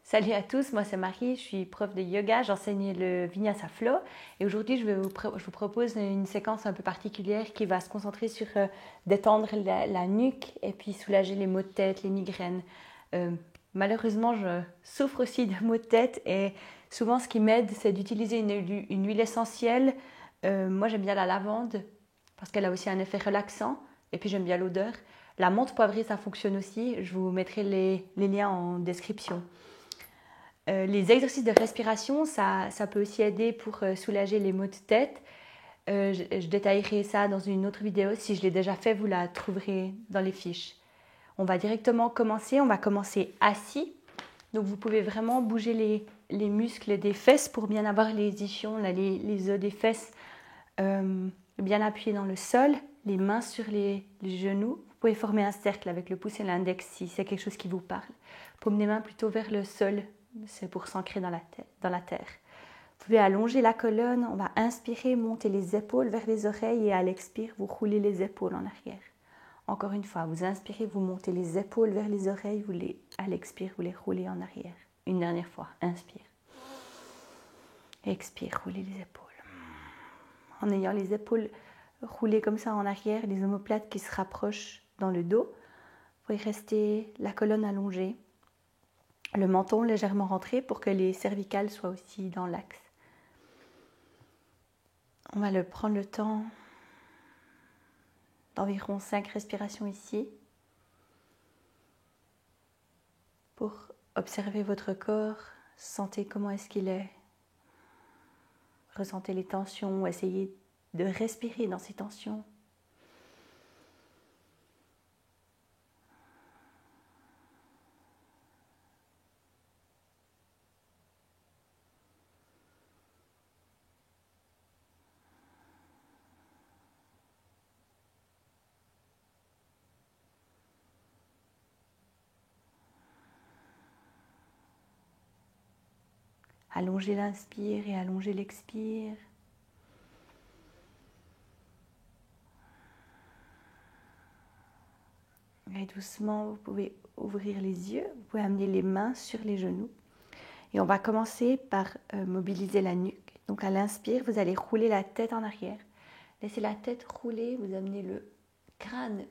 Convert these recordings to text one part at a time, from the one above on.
Salut à tous, moi c'est Marie, je suis prof de yoga, j'enseigne le Vinyasa Flow et aujourd'hui je vous propose une séquence un peu particulière qui va se concentrer sur détendre la nuque et puis soulager les maux de tête, les migraines. Malheureusement je souffre aussi de maux de tête et souvent ce qui m'aide c'est d'utiliser une huile essentielle. Moi j'aime bien la lavande parce qu'elle a aussi un effet relaxant et puis j'aime bien l'odeur. La menthe poivrée ça fonctionne aussi, je vous mettrai les liens en description. Les exercices de respiration, ça peut aussi aider pour soulager les maux de tête. Je détaillerai ça dans une autre vidéo. Si je l'ai déjà fait, vous la trouverez dans les fiches. On va directement commencer. On va commencer assis. Donc vous pouvez vraiment bouger les muscles des fesses pour bien avoir les ischions, les os des fesses bien appuyés dans le sol. Les mains sur les genoux. Vous pouvez former un cercle avec le pouce et l'index si c'est quelque chose qui vous parle. Paume des mains plutôt vers le sol. C'est pour s'ancrer dans la terre. Vous pouvez allonger la colonne. On va inspirer, monter les épaules vers les oreilles et à l'expire, vous roulez les épaules en arrière. Encore une fois, vous inspirez, vous montez les épaules vers les oreilles, à l'expire, vous les roulez en arrière. Une dernière fois, inspire. Expire, roulez les épaules. En ayant les épaules roulées comme ça en arrière, les omoplates qui se rapprochent dans le dos, vous pouvez rester la colonne allongée. Le menton légèrement rentré pour que les cervicales soient aussi dans l'axe. On va prendre le temps d'environ 5 respirations ici pour observer votre corps, sentez comment est-ce qu'il est, ressentez les tensions, essayez de respirer dans ces tensions. Allongez l'inspire et allongez l'expire. Et doucement, vous pouvez ouvrir les yeux, vous pouvez amener les mains sur les genoux. Et on va commencer par mobiliser la nuque. Donc à l'inspire, vous allez rouler la tête en arrière. Laissez la tête rouler, vous amenez le crâne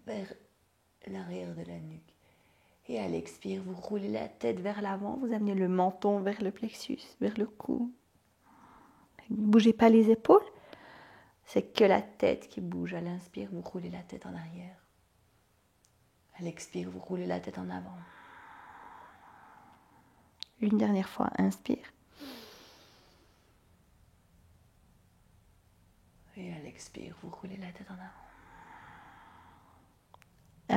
vers l'arrière de la nuque. Et à l'expire, vous roulez la tête vers l'avant, vous amenez le menton vers le plexus, vers le cou. Ne bougez pas les épaules, c'est que la tête qui bouge. À l'inspire, vous roulez la tête en arrière. À l'expire, vous roulez la tête en avant. Une dernière fois, inspire. Et à l'expire, vous roulez la tête en avant.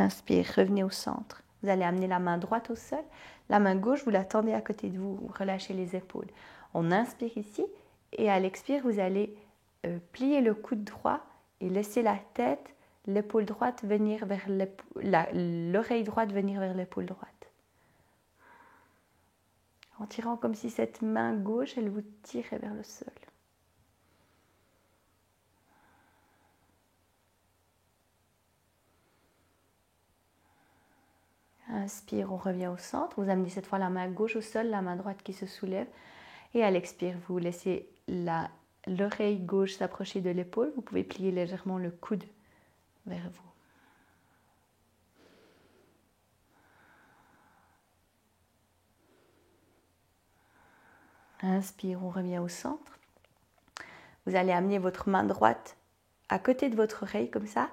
Inspire, revenez au centre. Vous allez amener la main droite au sol. La main gauche, vous la tendez à côté de vous. Vous relâchez les épaules. On inspire ici. Et à l'expire, vous allez plier le coude droit et laisser la tête, l'épaule droite venir vers l'oreille droite venir vers l'épaule droite. En tirant comme si cette main gauche, elle vous tirait vers le sol. Inspire, on revient au centre. Vous amenez cette fois la main gauche au sol, la main droite qui se soulève. Et à l'expire, vous laissez l'oreille gauche s'approcher de l'épaule. Vous pouvez plier légèrement le coude vers vous. Inspire, on revient au centre. Vous allez amener votre main droite à côté de votre oreille, comme ça.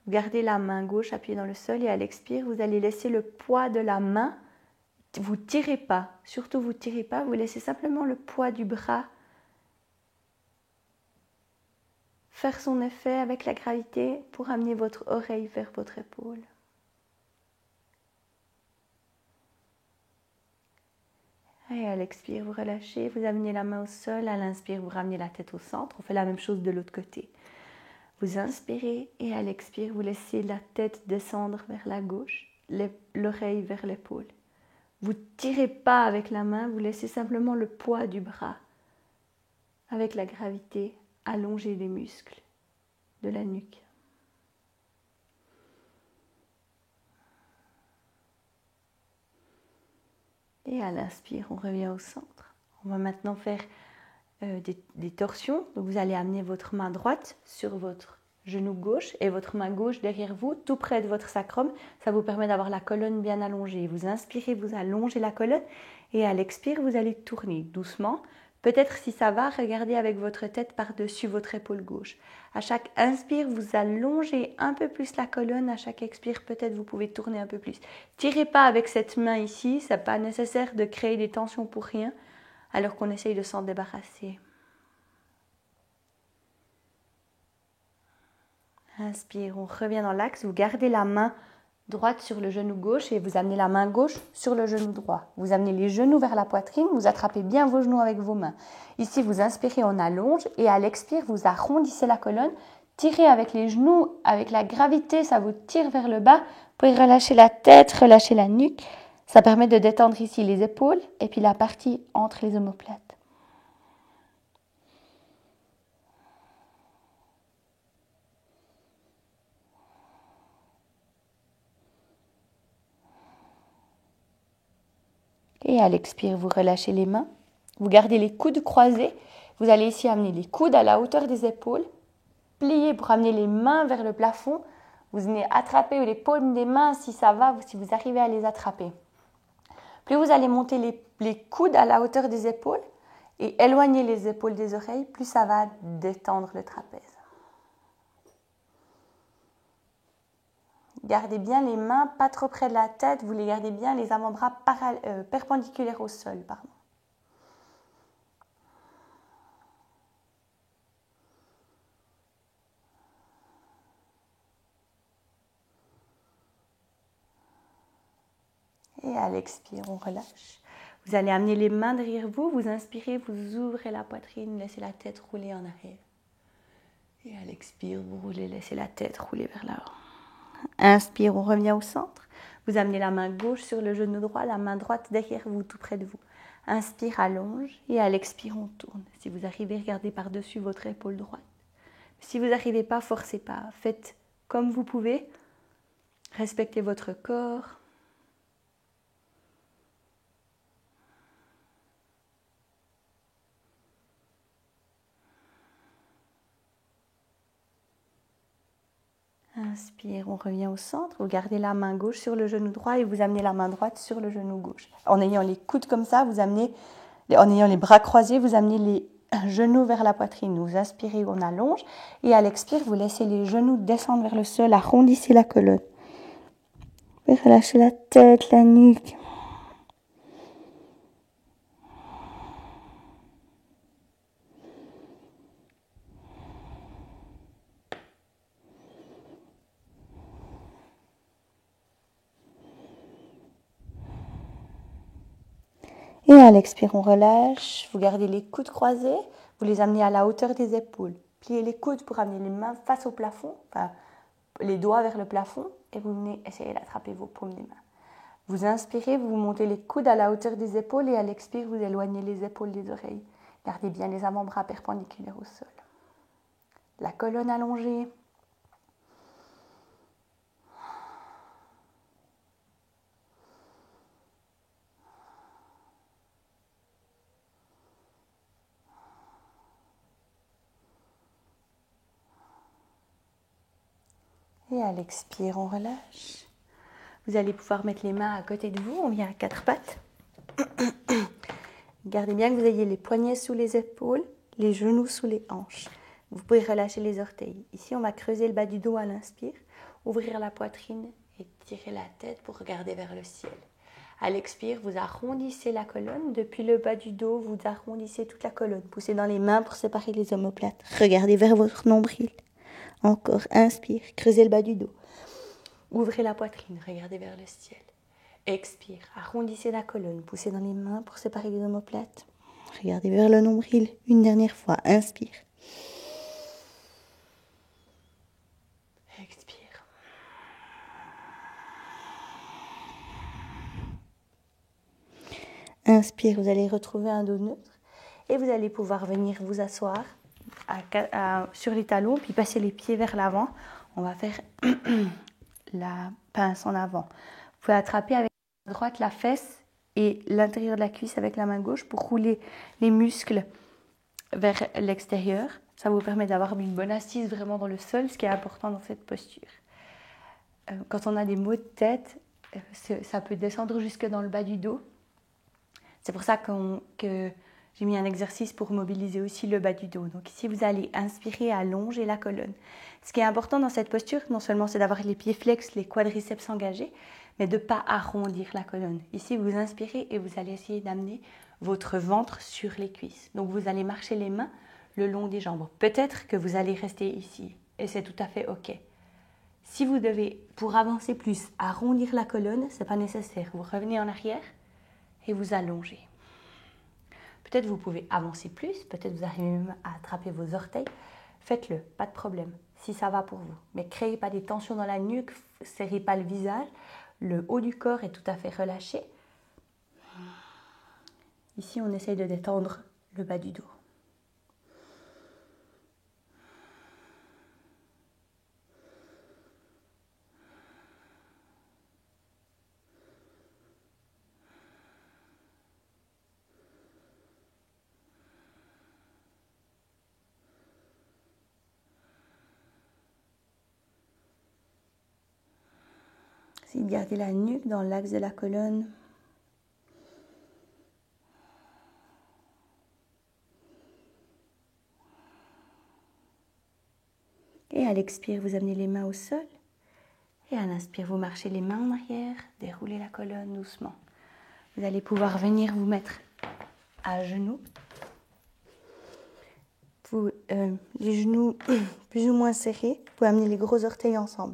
Gardez la main gauche appuyée dans le sol et à l'expire, vous allez laisser le poids de la main. Vous ne tirez pas, surtout vous ne tirez pas, vous laissez simplement le poids du bras faire son effet avec la gravité pour amener votre oreille vers votre épaule. Et à l'expire, vous relâchez, vous amenez la main au sol. À l'inspire, vous ramenez la tête au centre. On fait la même chose de l'autre côté. Vous inspirez et à l'expire, vous laissez la tête descendre vers la gauche, l'oreille vers l'épaule. Vous ne tirez pas avec la main, vous laissez simplement le poids du bras. Avec la gravité, allonger les muscles de la nuque. Et à l'inspire, on revient au centre. On va maintenant faire des torsions. Donc vous allez amener votre main droite sur votre genou gauche et votre main gauche derrière vous, tout près de votre sacrum. Ça vous permet d'avoir la colonne bien allongée. Vous inspirez, vous allongez la colonne et à l'expire, vous allez tourner doucement. Peut-être si ça va, regardez avec votre tête par-dessus votre épaule gauche. À chaque inspire, vous allongez un peu plus la colonne. À chaque expire, peut-être vous pouvez tourner un peu plus. Tirez pas avec cette main ici. Ce n'est pas nécessaire de créer des tensions pour rien, alors qu'on essaye de s'en débarrasser. Inspire, on revient dans l'axe. Vous gardez la main droite sur le genou gauche et vous amenez la main gauche sur le genou droit. Vous amenez les genoux vers la poitrine, vous attrapez bien vos genoux avec vos mains. Ici, vous inspirez, on allonge et à l'expire, vous arrondissez la colonne. Tirez avec les genoux, avec la gravité, ça vous tire vers le bas. Vous pouvez relâcher la tête, relâcher la nuque. Ça permet de détendre ici les épaules et puis la partie entre les omoplates. Et à l'expire, vous relâchez les mains. Vous gardez les coudes croisés. Vous allez ici amener les coudes à la hauteur des épaules. Plier pour amener les mains vers le plafond. Vous venez attraper les paumes des mains si ça va, si vous arrivez à les attraper. Plus vous allez monter les coudes à la hauteur des épaules et éloigner les épaules des oreilles, plus ça va détendre le trapèze. Gardez bien les mains pas trop près de la tête, vous les gardez bien les avant-bras perpendiculaires au sol. Pardon. Et à l'expire, on relâche. Vous allez amener les mains derrière vous, vous inspirez, vous ouvrez la poitrine, laissez la tête rouler en arrière. Et à l'expire, vous roulez, laissez la tête rouler vers l'avant. Inspire, on revient au centre. Vous amenez la main gauche sur le genou droit, la main droite derrière vous, tout près de vous. Inspire, allonge et à l'expire, on tourne. Si vous arrivez, regardez par-dessus votre épaule droite. Si vous n'arrivez pas, forcez pas. Faites comme vous pouvez. Respectez votre corps. Inspire, on revient au centre. Vous gardez la main gauche sur le genou droit et vous amenez la main droite sur le genou gauche. En ayant les coudes comme ça, en ayant les bras croisés, vous amenez les genoux vers la poitrine. Vous inspirez, on allonge. Et à l'expire, vous laissez les genoux descendre vers le sol, arrondissez la colonne. Vous relâchez la tête, la nuque. Et à l'expire, on relâche. Vous gardez les coudes croisés. Vous les amenez à la hauteur des épaules. Pliez les coudes pour amener les mains face au plafond, enfin les doigts vers le plafond. Et vous venez essayer d'attraper vos paumes des mains. Vous inspirez, vous montez les coudes à la hauteur des épaules. Et à l'expire, vous éloignez les épaules des oreilles. Gardez bien les avant-bras perpendiculaires au sol. La colonne allongée. Et à l'expire, on relâche. Vous allez pouvoir mettre les mains à côté de vous. On vient à quatre pattes. Gardez bien que vous ayez les poignets sous les épaules, les genoux sous les hanches. Vous pouvez relâcher les orteils. Ici, on va creuser le bas du dos à l'inspire, ouvrir la poitrine et tirer la tête pour regarder vers le ciel. À l'expire, vous arrondissez la colonne. Depuis le bas du dos, vous arrondissez toute la colonne. Poussez dans les mains pour séparer les omoplates. Regardez vers votre nombril. Encore, inspire, creusez le bas du dos. Ouvrez la poitrine, regardez vers le ciel. Expire, arrondissez la colonne, poussez dans les mains pour séparer les omoplates. Regardez vers le nombril, une dernière fois, inspire. Expire. Inspire, vous allez retrouver un dos neutre et vous allez pouvoir venir vous asseoir sur les talons puis passer les pieds vers l'avant. On va faire la pince en avant. Vous pouvez attraper avec la droite la fesse et l'intérieur de la cuisse avec la main gauche pour rouler les muscles vers l'extérieur. Ça vous permet d'avoir une bonne assise vraiment dans le sol, ce qui est important dans cette posture. Quand on a des maux de tête, ça peut descendre jusque dans le bas du dos. C'est pour ça que j'ai mis un exercice pour mobiliser aussi le bas du dos. Donc ici, vous allez inspirer, allonger la colonne. Ce qui est important dans cette posture, non seulement c'est d'avoir les pieds flex, les quadriceps engagés, mais de ne pas arrondir la colonne. Ici, vous inspirez et vous allez essayer d'amener votre ventre sur les cuisses. Donc vous allez marcher les mains le long des jambes. Peut-être que vous allez rester ici et c'est tout à fait OK. Si vous devez, pour avancer plus, arrondir la colonne, ce n'est pas nécessaire. Vous revenez en arrière et vous allongez. Peut-être vous pouvez avancer plus, peut-être vous arrivez même à attraper vos orteils. Faites-le, pas de problème, si ça va pour vous. Mais créez pas des tensions dans la nuque, serrez pas le visage. Le haut du corps est tout à fait relâché. Ici, on essaye de détendre le bas du dos. Essayez de garder la nuque dans l'axe de la colonne. Et à l'expire, vous amenez les mains au sol. Et à l'inspire, vous marchez les mains en arrière, déroulez la colonne doucement. Vous allez pouvoir venir vous mettre à genoux. Les genoux plus ou moins serrés. Vous pouvez amener les gros orteils ensemble.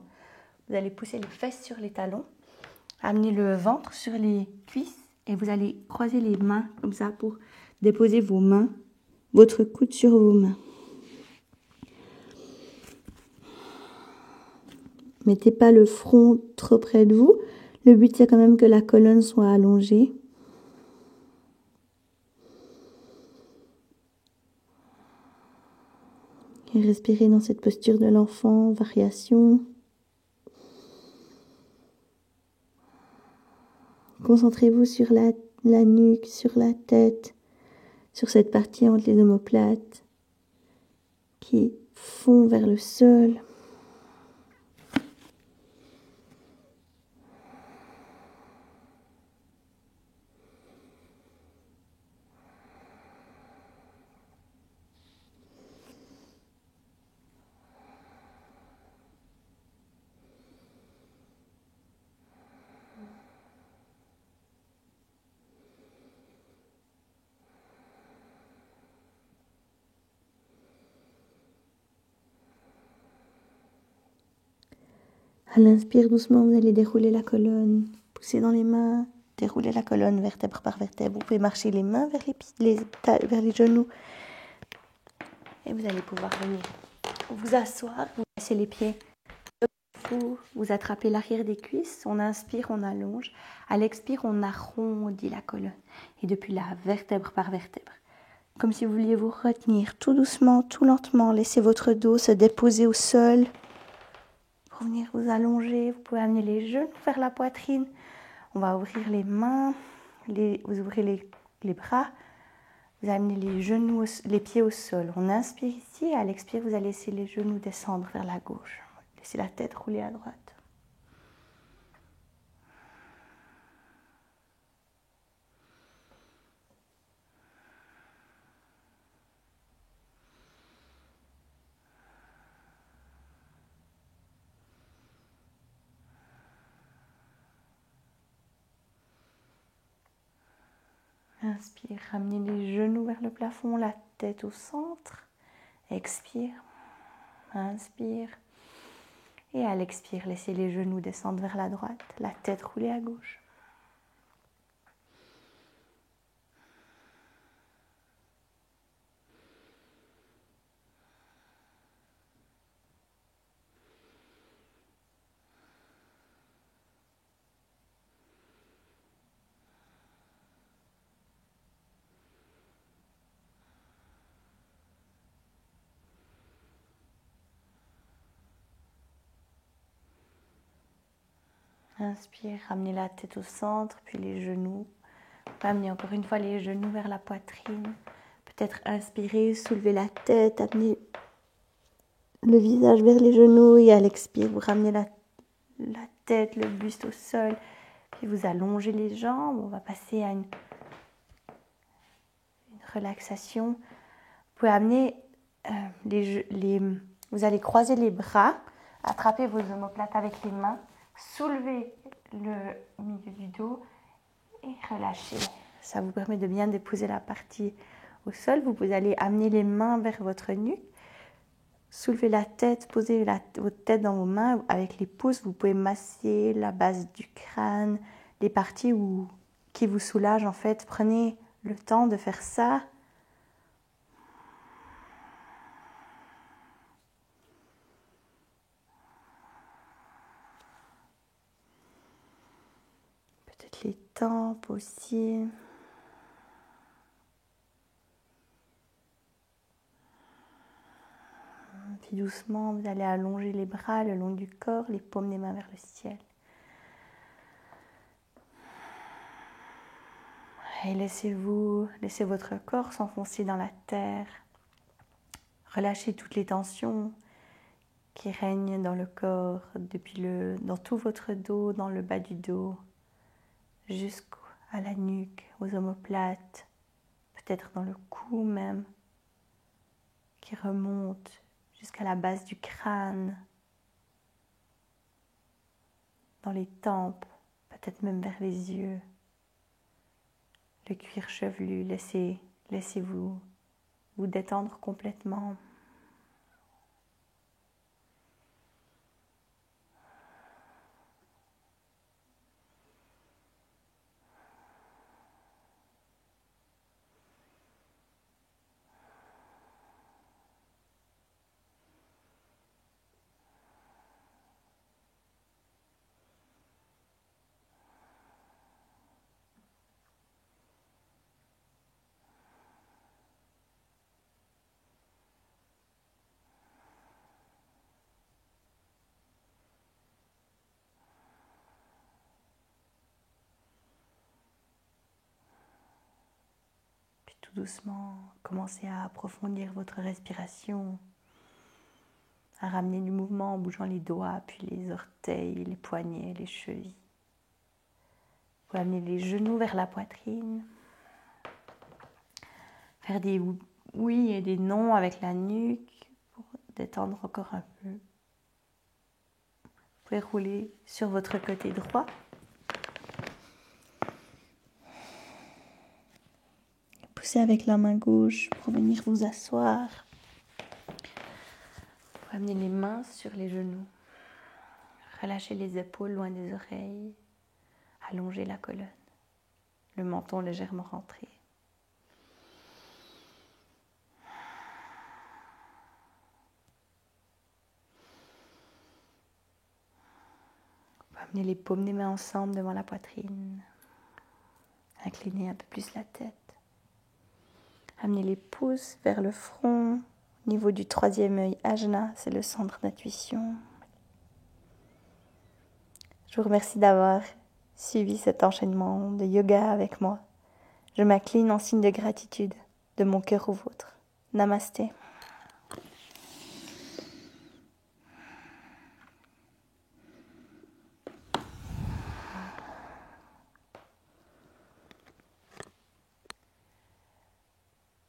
Vous allez pousser les fesses sur les talons. Amener le ventre sur les cuisses. Et vous allez croiser les mains comme ça pour déposer vos mains, votre coude sur vos mains. Mettez pas le front trop près de vous. Le but, c'est quand même que la colonne soit allongée. Et respirez dans cette posture de l'enfant, variation. Concentrez-vous sur la nuque, sur la tête, sur cette partie entre les omoplates qui fond vers le sol. À l'inspire, doucement, vous allez dérouler la colonne, pousser dans les mains, dérouler la colonne vertèbre par vertèbre. Vous pouvez marcher les mains vers vers les genoux. Et vous allez pouvoir venir vous asseoir, vous laissez les pieds debout, vous attrapez l'arrière des cuisses. On inspire, on allonge. À l'expire, on arrondit la colonne. Et depuis là, vertèbre par vertèbre. Comme si vous vouliez vous retenir tout doucement, tout lentement. Laissez votre dos se déposer au sol. Pour venir vous allonger, vous pouvez amener les genoux vers la poitrine. On va ouvrir les mains, vous ouvrez les bras. Vous amenez les pieds au sol. On inspire ici et à l'expire, vous allez laisser les genoux descendre vers la gauche. Laissez la tête rouler à droite. Inspire, ramenez les genoux vers le plafond, la tête au centre. Expire, inspire. Et à l'expire, laissez les genoux descendre vers la droite, la tête rouler à gauche. Inspire, ramenez la tête au centre, puis les genoux. Amenez encore une fois les genoux vers la poitrine. Peut-être inspirer, soulever la tête, amener le visage vers les genoux et à l'expire, vous ramenez la tête, le buste au sol. Puis vous allongez les jambes. On va passer à une relaxation. Vous pouvez amener vous allez croiser les bras, attraper vos omoplates avec les mains, soulever le milieu du dos et relâcher. Ça vous permet de bien déposer la partie au sol. Vous pouvez aller amener les mains vers votre nuque, soulever la tête, poser votre tête dans vos mains. Avec les pouces, vous pouvez masser la base du crâne, les parties qui vous soulagent en fait. Prenez le temps de faire ça. Peut-être les tempes aussi. Puis doucement, vous allez allonger les bras le long du corps, les paumes des mains vers le ciel. Et laissez votre corps s'enfoncer dans la terre. Relâchez toutes les tensions qui règnent dans le corps, dans tout votre dos, dans le bas du dos, jusqu'à la nuque, aux omoplates, peut-être dans le cou même, qui remonte jusqu'à la base du crâne, dans les tempes, peut-être même vers les yeux. Le cuir chevelu, laissez-vous vous détendre complètement. Tout doucement, commencez à approfondir votre respiration, à ramener du mouvement en bougeant les doigts, puis les orteils, les poignets, les chevilles. Vous pouvez amener les genoux vers la poitrine, faire des oui et des non avec la nuque pour détendre encore un peu. Vous pouvez rouler sur votre côté droit. Poussez avec la main gauche pour venir vous asseoir. Vous pouvez amener les mains sur les genoux. Relâchez les épaules loin des oreilles. Allongez la colonne. Le menton légèrement rentré. Vous pouvez amener les paumes des mains ensemble devant la poitrine. Inclinez un peu plus la tête. Amenez les pouces vers le front, au niveau du troisième œil, ajna, c'est le centre d'intuition. Je vous remercie d'avoir suivi cet enchaînement de yoga avec moi. Je m'incline en signe de gratitude, de mon cœur au vôtre. Namasté.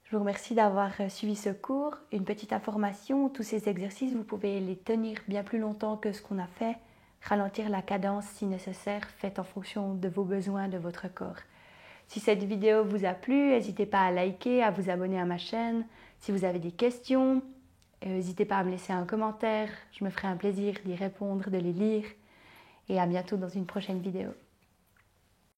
Je vous remercie d'avoir suivi ce cours. Une petite information, tous ces exercices, vous pouvez les tenir bien plus longtemps que ce qu'on a fait. Ralentir la cadence si nécessaire, faites en fonction de vos besoins, de votre corps. Si cette vidéo vous a plu, n'hésitez pas à liker, à vous abonner à ma chaîne. Si vous avez des questions, n'hésitez pas à me laisser un commentaire. Je me ferai un plaisir d'y répondre, de les lire. Et à bientôt dans une prochaine vidéo.